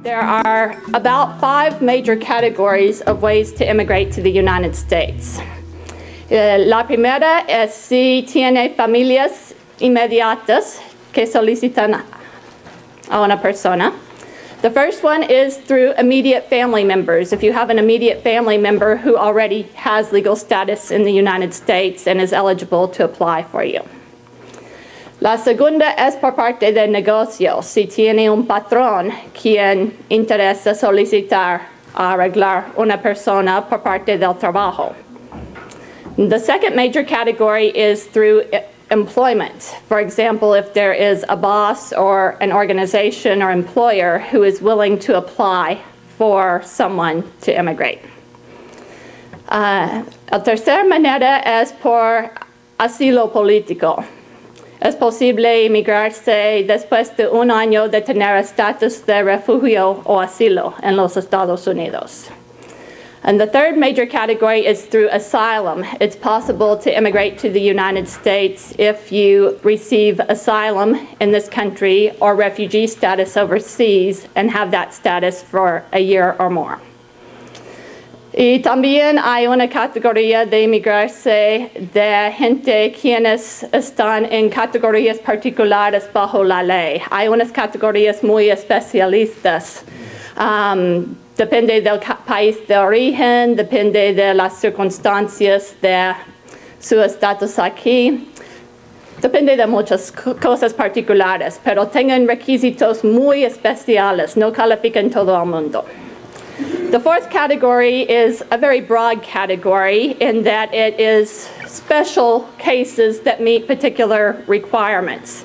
There are about 5 major categories of ways to immigrate to the United States. La primera es si tiene familias inmediatas que solicitan a una persona. The first one is through immediate family members. If you have an immediate family member who already has legal status in the United States and is eligible to apply for you. La segunda es por parte de negocios. Si tiene un patrón quien interesa solicitar arreglar una persona por parte del trabajo. The second major category is through employment. For example, if there is a boss or an organization or employer who is willing to apply for someone to immigrate. La tercera manera es por asilo político. Es posible inmigrarse después de un año de tener estatus de refugio o asilo en los Estados Unidos. And the third major category is through asylum. It's possible to immigrate to the United States if you receive asylum in this country or refugee status overseas and have that status for a year or more. Y también hay una categoría de inmigrarse de gente quienes están en categorías particulares bajo la ley. Hay unas categorías muy especialistas. Depende del país de origen, depende de las circunstancias de su estatus aquí. Depende de muchas cosas particulares, pero tienen requisitos muy especiales, no califican todo el mundo. The fourth category is a very broad category in that it is special cases that meet particular requirements.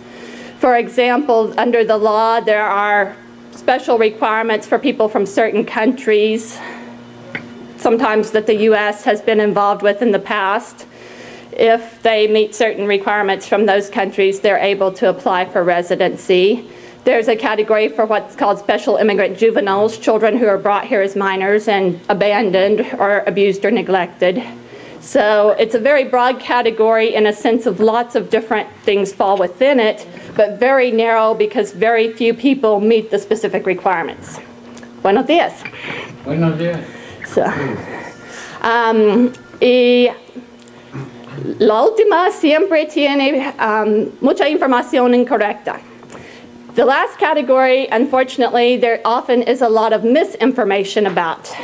For example, under the law, there are special requirements for people from certain countries, sometimes that the U.S. has been involved with in the past. If they meet certain requirements from those countries, they're able to apply for residency. There's a category for what's called special immigrant juveniles, children who are brought here as minors and abandoned or abused or neglected. So it's a very broad category in a sense of lots of different things fall within it, but very narrow because very few people meet the specific requirements. Buenos días. Buenos días. So, y la última siempre tiene mucha información incorrecta. The last category, unfortunately, there often is a lot of misinformation about.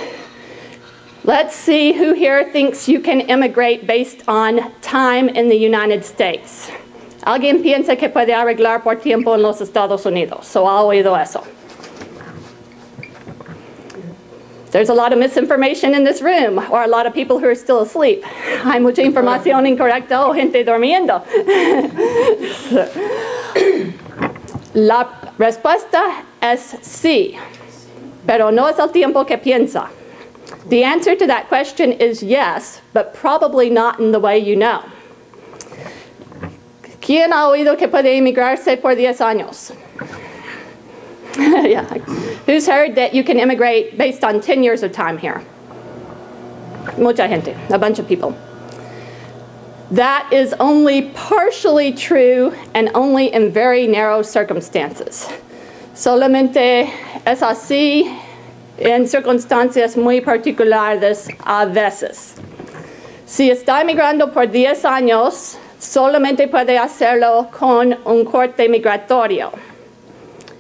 Let's see who here thinks you can immigrate based on time in the United States. ¿Alguien piensa que puede arreglar por tiempo en los Estados Unidos? So ha oído eso. There's a lot of misinformation in this room, or a lot of people who are still asleep. Hay mucha información incorrecta o gente durmiendo. La respuesta es sí, pero no es el tiempo que piensa. The answer to that question is yes, but probably not in the way you know. ¿Quién ha oído que puede inmigrarse por 10 años? Yeah. Who's heard that you can immigrate based on 10 years of time here? Mucha gente, a bunch of people. That is only partially true and only in very narrow circumstances. Solamente es así en circunstancias muy particulares a veces. Si está emigrando por 10 años, solamente puede hacerlo con un corte migratorio.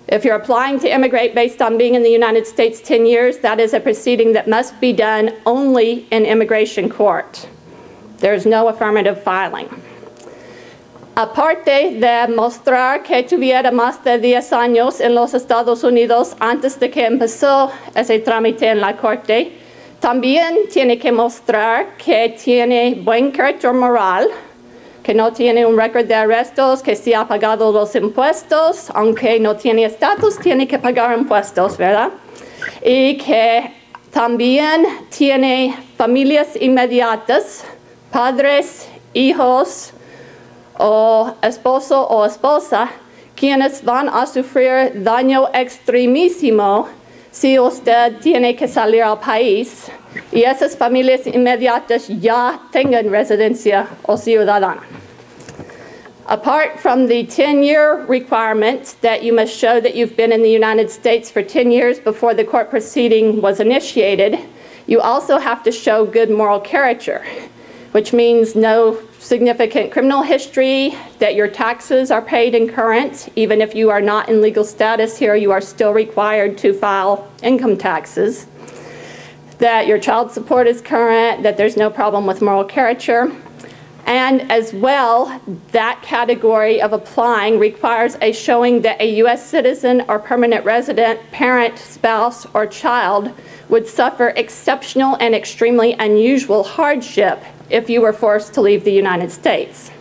If you're applying to immigrate based on being in the United States 10 years, that is a proceeding that must be done only in immigration court. There's no affirmative filing. Aparte de mostrar que tuviera más de 10 años en los Estados Unidos antes de que empezó ese trámite en la corte, también tiene que mostrar que tiene buen carácter moral, que no tiene un récord de arrestos, que sí ha pagado los impuestos, aunque no tiene estatus, tiene que pagar impuestos, ¿verdad? Y que también tiene familias inmediatas, padres, hijos, o esposo o esposa, quienes van a sufrir daño extremísimo si usted tiene que salir al país y esas familias inmediatas ya tengan residencia o ciudadana. Apart from the 10-year requirement that you must show that you've been in the United States for 10 years before the court proceeding was initiated, you also have to show good moral character, which means no significant criminal history, that your taxes are paid in current. Even if you are not in legal status here, you are still required to file income taxes, that your child support is current, that there's no problem with moral character. And as well, that category of applying requires a showing that a U.S. citizen or permanent resident, parent, spouse, or child would suffer exceptional and extremely unusual hardship if you were forced to leave the United States.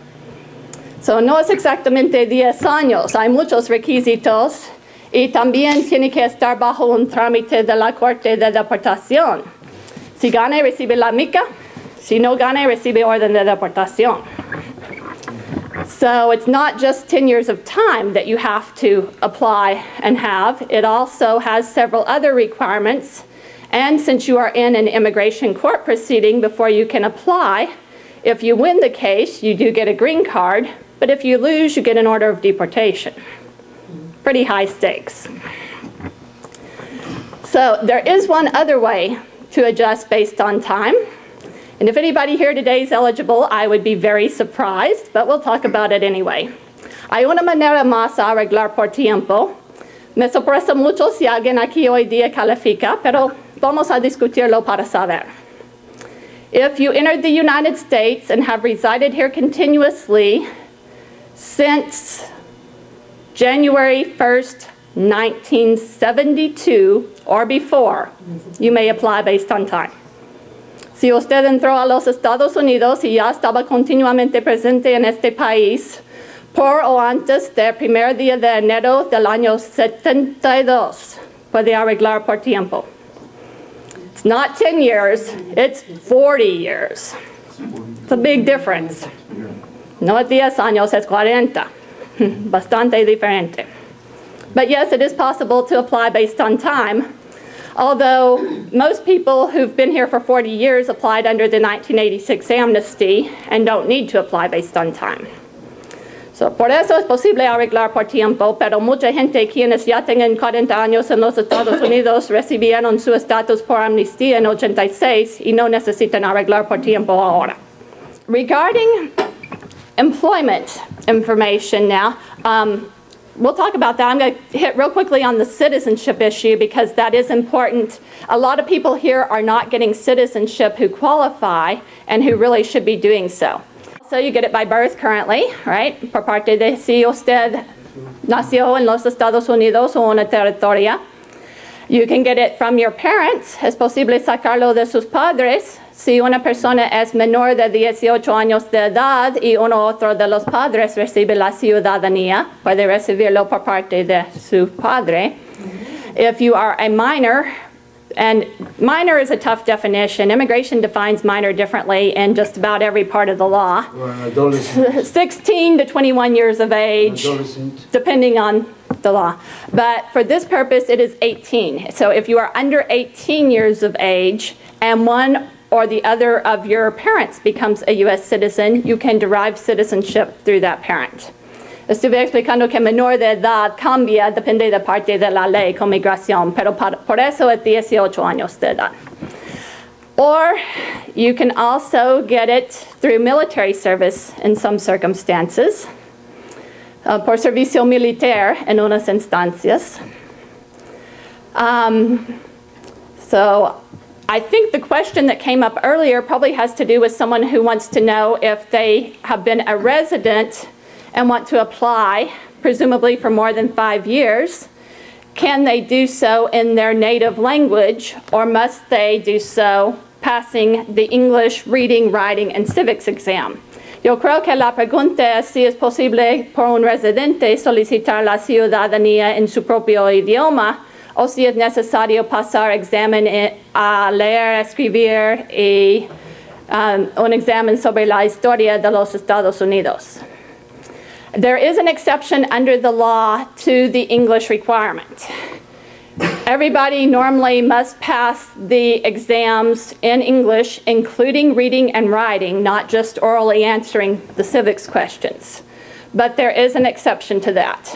So no es exactamente 10 años, hay muchos requisitos y también tiene que estar bajo un trámite de la Corte de Deportación. Si gana, recibe la mica. Si no gana, recibe orden de deportación. So it's not just 10 years of time that you have to apply and have. It also has several other requirements. And since you are in an immigration court proceeding before you can apply, if you win the case, you do get a green card. But if you lose, you get an order of deportation. Pretty high stakes. So there is one other way to adjust based on time. And if anybody here today is eligible, I would be very surprised, but we'll talk about it anyway. Hay una manera más a arreglar por tiempo. Me sorprende mucho si alguien aquí hoy día califica, pero vamos a discutirlo para saber. If you entered the United States and have resided here continuously since January 1st, 1972 or before, you may apply based on time. Si usted entró a los Estados Unidos y ya estaba continuamente presente en este país por o antes del primer día de enero del año 72, puede arreglar por tiempo. It's not 10 years, it's 40 years. It's a big difference. No es 10 años, es 40. Bastante diferente. But yes, it is possible to apply based on time. Although most people who've been here for 40 years applied under the 1986 amnesty and don't need to apply based on time. So, por eso es posible arreglar por tiempo, pero mucha gente quienes ya tengan 40 años en los Estados Unidos recibieron su estatus por amnistía en 86 y no necesitan arreglar por tiempo ahora. Regarding employment information now, we'll talk about that. I'm going to hit real quickly on the citizenship issue because that is important. A lot of people here are not getting citizenship who qualify and who really should be doing so. So you get it by birth currently, right? Por parte de si usted nació en los Estados Unidos o una territoria. You can get it from your parents. Es posible sacarlo de sus padres. Si una persona es menor de 18 años de edad y uno otro de los padres recibe la ciudadanía, puede recibirlo por parte de su padre. If you are a minor, and minor is a tough definition. Immigration defines minor differently in just about every part of the law. Or an adolescent. 16 to 21 years of age, depending on the law. But for this purpose, it is 18. So if you are under 18 years of age and one or the other of your parents becomes a U.S. citizen, you can derive citizenship through that parent. Estuve explicando que menor de edad cambia, depende de parte de la ley con migración, pero por eso es 18 años de edad. Or you can also get it through military service in some circumstances, por servicio militar en unas instancias. So I think the question that came up earlier probably has to do with someone who wants to know if they have been a resident and want to apply, presumably for more than 5 years. Can they do so in their native language, or must they do so passing the English reading, writing, and civics exam? Yo creo que la pregunta es si es posible por un residente solicitar la ciudadanía en su propio idioma, o si es necesario pasar examen a leer, escribir y un examen sobre la historia de los Estados Unidos. There is an exception under the law to the English requirement. Everybody normally must pass the exams in English, including reading and writing, not just orally answering the civics questions. but there is an exception to that.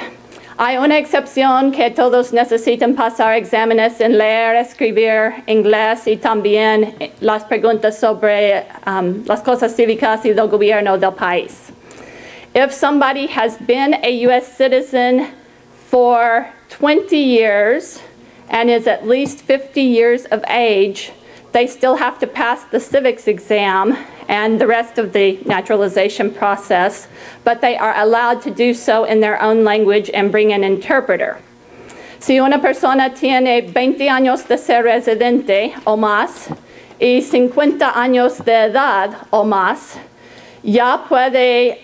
Hay una excepción que todos necesitan pasar exámenes en leer, escribir inglés y también las preguntas sobre las cosas cívicas y del gobierno del país. If somebody has been a U.S. citizen for 20 years and is at least 50 years of age, they still have to pass the civics exam and the rest of the naturalization process, but they are allowed to do so in their own language and bring an interpreter. Si una persona tiene 20 años de ser residente o más y 50 años de edad o más, ya puede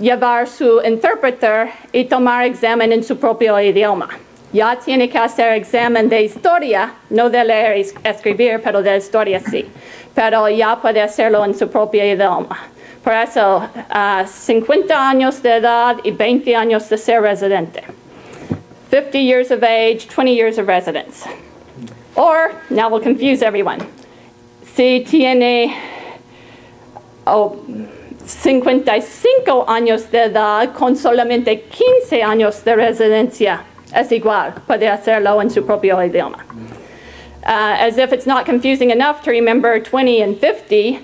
llevar su interpreter y tomar examen en su propio idioma. Ya tiene que hacer examen de historia, no de leer y escribir, pero de historia sí. Pero ya puede hacerlo en su propio idioma. Por eso, 50 años de edad y 20 años de ser residente. 50 years of age, 20 years of residence. Or, now we'll confuse everyone. Si tiene 55 años de edad con solamente 15 años de residencia, es igual, puede hacerlo en su propio idioma. As if it's not confusing enough to remember 20 and 50,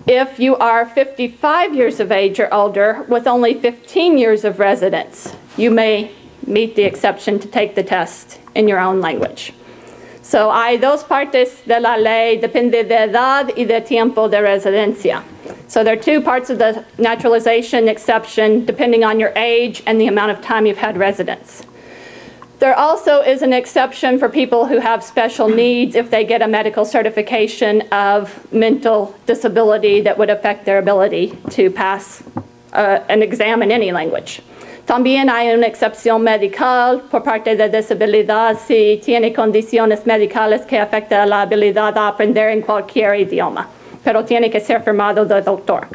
if you are 55 years of age or older with only 15 years of residence, you may meet the exception to take the test in your own language. So hay dos partes de la ley, depende de edad y de tiempo de residencia. So there are two parts of the naturalization exception depending on your age and the amount of time you've had residence. There also is an exception for people who have special needs if they get a medical certification of mental disability that would affect their ability to pass an exam in any language. También hay una excepción medical por parte de disabilidad si tiene condiciones medicales que afectan la habilidad a aprender en cualquier idioma, pero tiene que ser firmado del doctor.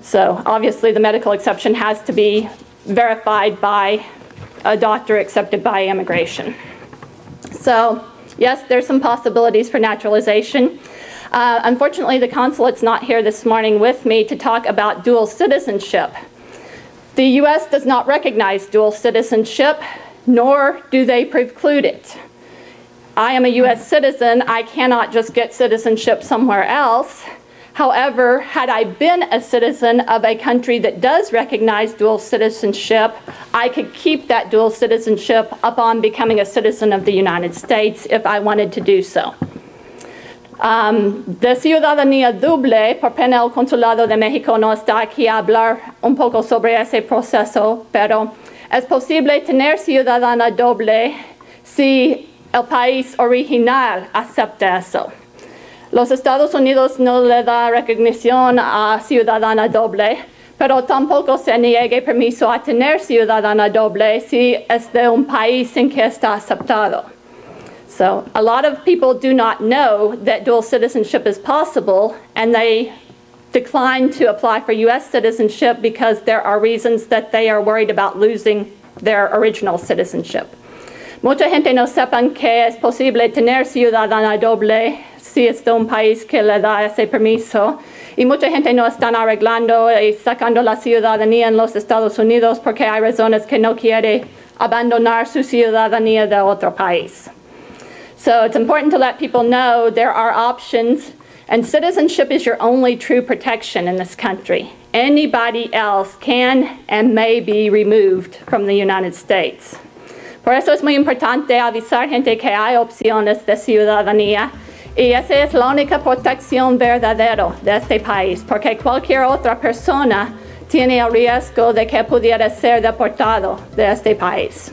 So obviously the medical exception has to be verified by a doctor accepted by immigration. So yes, there's some possibilities for naturalization. Unfortunately, the consulate's not here this morning with me to talk about dual citizenship. The U.S. does not recognize dual citizenship, nor do they preclude it. I am a U.S. citizen. I cannot just get citizenship somewhere else. However, had I been a citizen of a country that does recognize dual citizenship, I could keep that dual citizenship upon becoming a citizen of the United States if I wanted to do so. De ciudadanía doble, por pena el Consulado de México no está aquí a hablar un poco sobre ese proceso, pero es posible tener ciudadana doble si el país original acepta eso. Los Estados Unidos no le da recognición a ciudadana doble, pero tampoco se niegue permiso a tener ciudadana doble si es de un país en que está aceptado. So a lot of people do not know that dual citizenship is possible, and they decline to apply for U.S. citizenship because there are reasons that they are worried about losing their original citizenship. Mucha gente no sepan que es posible tener ciudadana doble si es de un país que le da ese permiso, y mucha gente no están arreglando y sacando la ciudadanía en los Estados Unidos porque hay razones que no quiere abandonar su ciudadanía de otro país. So it's important to let people know there are options, and citizenship is your only true protection in this country. Anybody else can and may be removed from the United States. Por eso es muy importante avisar gente que hay opciones de ciudadanía, y esa es la única protección verdadera de este país, porque cualquier otra persona tiene el riesgo de que pudiera ser deportado de este país.